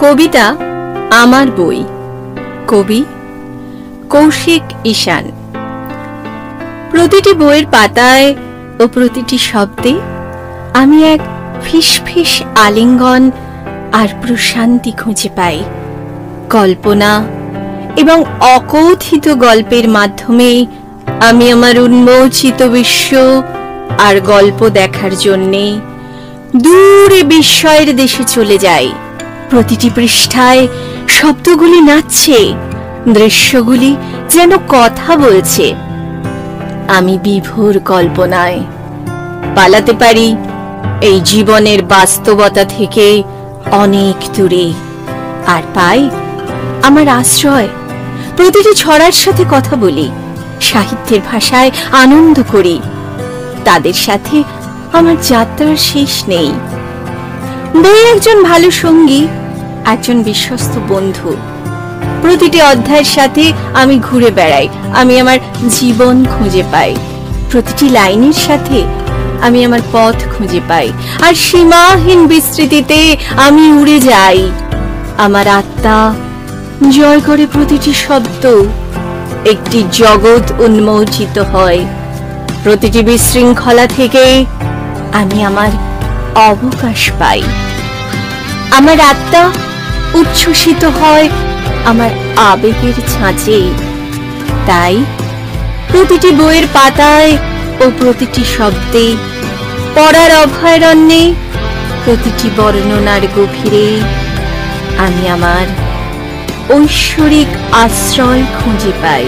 কবিতা আমার বই, কবি কৌশিক ঈশান। প্রতিটি বইয়ের পাতায় ও প্রতিটি শব্দে আমি এক ফিসফিস আলিঙ্গন আর প্রশান্তি খুঁজে পাই। কল্পনা এবং অকথিত গল্পের মাধ্যমে আমি আমার উন্মোচিত বিশ্ব আর গল্প দেখার জন্যে দূরে বিস্ময়ের দেশে চলে যাই। প্রতিটি পৃষ্ঠায় শব্দগুলি নাচছে, দৃশ্যগুলি যেন কথা বলছে। আমি বিভোর কল্পনায় পালাতে পারি এই জীবনের বাস্তবতা থেকে অনেক দূরে, আর পাই আমার আশ্রয়। প্রতিটি ছড়ার সাথে কথা বলি, সাহিত্যের ভাষায় আনন্দ করি। তাদের সাথে আমার যাত্রার শেষ নেই। বই একজন ভালো সঙ্গী, একজন বিশ্বস্ত বন্ধু। প্রতিটি অধ্যায়ের সাথে আমি ঘুরে বেড়াই, আমি আমার জীবন খুঁজে পাই। প্রতিটি লাইনের সাথে আমি আমার পথ খুঁজে পাই, আর সীমাহীন বিস্তৃতিতে আমি উড়ে যাই। আমার আত্মা জয় করে প্রতিটি শব্দ, একটি জগৎ উন্মোচিত হয়। প্রতিটি বিশৃঙ্খলা থেকে আমি আমার অবকাশ পাই। আমার আত্মা উচ্ছ্বসিত হয় আমার আবেগের ছাঁচে। তাই প্রতিটি বইয়ের পাতায় ও প্রতিটি শব্দে, পড়ার অভয়ারণ্যে, প্রতিটি বর্ণনার গভীরে আমি আমার ঐশ্বরিক আশ্রয় খুঁজে পাই।